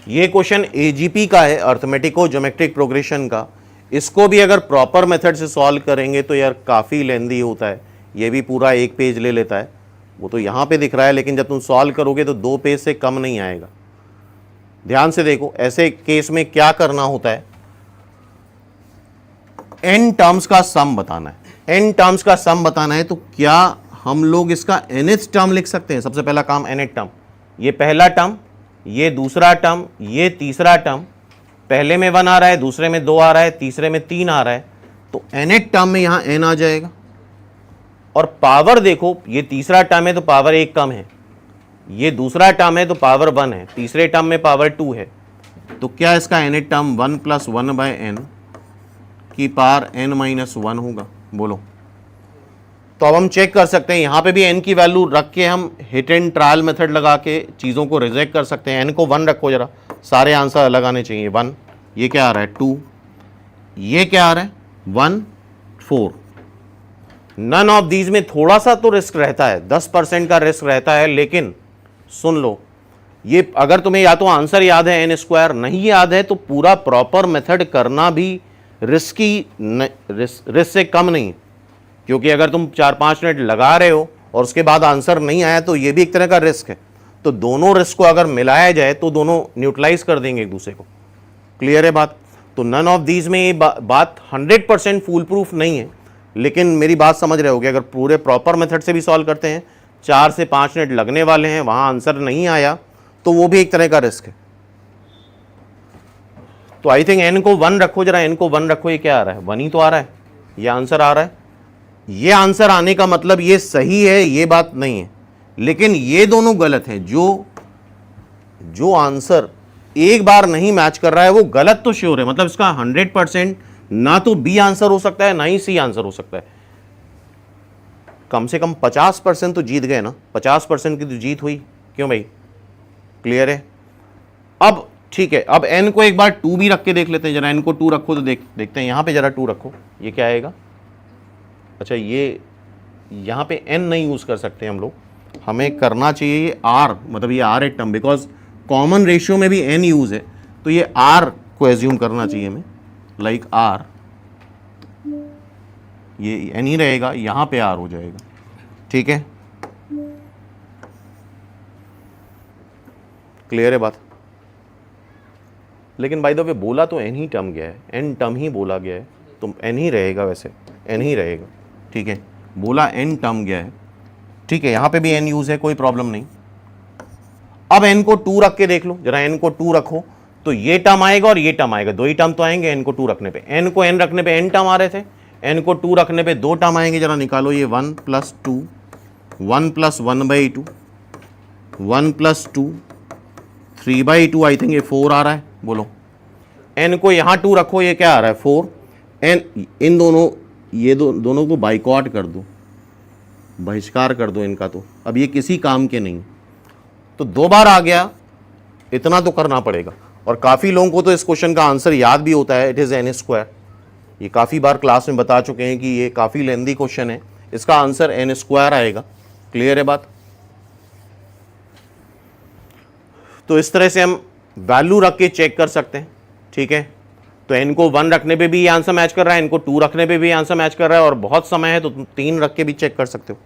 ये question AGP का है, अर्थमेटिको ज्योमेट्रिक प्रोग्रेशन का। इसको भी अगर प्रॉपर मेथड से सॉल्व करेंगे तो यार काफ़ी लेंदी होता है, ये भी पूरा 1 पेज ले लेता है। वो तो यहाँ पे दिख रहा है, लेकिन जब तुम सॉल्व करोगे तो 2 पेज से कम नहीं आएगा। ध्यान से देखो, ऐसे केस में क्या करना होता है, n टर्म्स का सम बताना है। n टर्म्स का सम बताना है तो क्या हम लोग इसका nth टर्म लिख सकते हैं? सबसे पहला काम nth टर्म, ये पहला टर्म, ये दूसरा टर्म, ये तीसरा टर्म। पहले में 1 आ रहा है, दूसरे में 2 आ रहा है, तीसरे में 3 आ रहा है, तो nth टर्म में यहां n आ जाएगा। और पावर देखो, ये तीसरा टर्म है तो पावर 1 कम है, ये दूसरा टर्म है तो पावर 1 है, तीसरे टर्म में पावर 2 है। तो क्या इसका nth टर्म 1 + 1/n की पावर n-1 होगा? बोलो। तो अब हम चेक कर सकते हैं, यहां पे भी n की वैल्यू रख के हम हिट एंड ट्रायल मेथड लगा के चीज़ों को रिजेक्ट कर सकते हैं। n को 1 रखो जरा, सारे आंसर अलग आने चाहिए। 1, ये क्या आ रहा है 2, ये क्या आ रहा है 1, 4। नन ऑफ दीज में थोड़ा सा तो रिस्क रहता है, 10% का रिस्क रहता है, लेकिन सुन लो, ये अगर तुम्हें या तो आंसर याद है n², नहीं याद है तो पूरा प्रॉपर मेथड करना भी रिस्क से कम नहीं, क्योंकि अगर तुम 4-5 मिनट लगा रहे हो और उसके बाद आंसर नहीं आया तो ये भी एक तरह का रिस्क है। तो दोनों रिस्क को अगर मिलाया जाए तो दोनों न्यूट्रलाइज कर देंगे एक दूसरे को। क्लियर है बात? तो नन ऑफ दीज में ये बात 100% फूल प्रूफ नहीं है, लेकिन मेरी बात समझ रहे होगे। अगर पूरे प्रॉपर मेथड से भी सॉल्व करते हैं, 4 से 5 मिनट लगने वाले हैं, वहां आंसर नहीं आया तो वो भी एक तरह का रिस्क है। तो आई थिंक n को 1 रखो जरा, n को 1 रखो। ये क्या आ रहा है 1 ही तो आ रहा है, ये आंसर आ रहा है। ये आंसर आने का मतलब ये सही है, ये बात नहीं है, लेकिन ये दोनों गलत हैं। जो आंसर एक बार नहीं मैच कर रहा है वो गलत तो श्योर है, मतलब इसका 100% ना तो बी आंसर हो सकता है ना ही सी आंसर हो सकता है। कम से कम 50% तो जीत गए ना, 50% की तो जीत हुई। क्यों भाई? क्लियर है? अब ठीक है, अब n को एक बार 2 भी रख के देख लेते हैं जरा। n को 2 रखो तो देखते हैं, यहां पे जरा 2 रखो, ये क्या आएगा? अच्छा, ये यहाँ पे n नहीं यूज़ कर सकते हम लोग, हमें करना चाहिए ये r, मतलब ये r एक टर्म, बिकॉज कॉमन रेशियो में भी n यूज़ है, तो ये r को एज्यूम करना चाहिए हमें, लाइक r, ये n ही रहेगा, यहाँ पे r हो जाएगा। ठीक है, क्लियर है बात? लेकिन बाय द वे बोला तो n ही टर्म गया है, n टर्म ही बोला गया है, तो n ही रहेगा, वैसे n ही रहेगा। ठीक है, बोला n टर्म गया है, ठीक है, यहाँ पे भी n यूज है, कोई प्रॉब्लम नहीं। अब n को 2 रख के देख लो जरा, n को 2 रखो तो ये टर्म आएगा और ये टर्म आएगा, 2 ही टर्म तो आएंगे n को 2 रखने पे। n को n रखने पे n टर्म आ रहे थे, n को 2 रखने पे 2 टर्म आएंगे, जरा निकालो ये 1 + 2, 1 + 1/2, 1 + 2, 3/2, आई थिंक ये 4 आ रहा है। बोलो, n को यहाँ 2 रखो, ये क्या आ रहा है 4। n इन दोनों, ये दोनों को बाइकआउट कर दो, बहिष्कार कर दो इनका, तो अब ये किसी काम के नहीं। तो 2 बार आ गया, इतना तो करना पड़ेगा। और काफ़ी लोगों को तो इस क्वेश्चन का आंसर याद भी होता है, इट इज़ n²। ये काफ़ी बार क्लास में बता चुके हैं कि ये काफ़ी लेंदी क्वेश्चन है, इसका आंसर n² आएगा। क्लियर है बात? तो इस तरह से हम वैल्यू रख के चेक कर सकते हैं। ठीक है, तो n को 1 रखने पे भी ये आंसर मैच कर रहा है, n को 2 रखने पे भी आंसर मैच कर रहा है, और बहुत समय है तो तुम 3 रख के भी चेक कर सकते हो।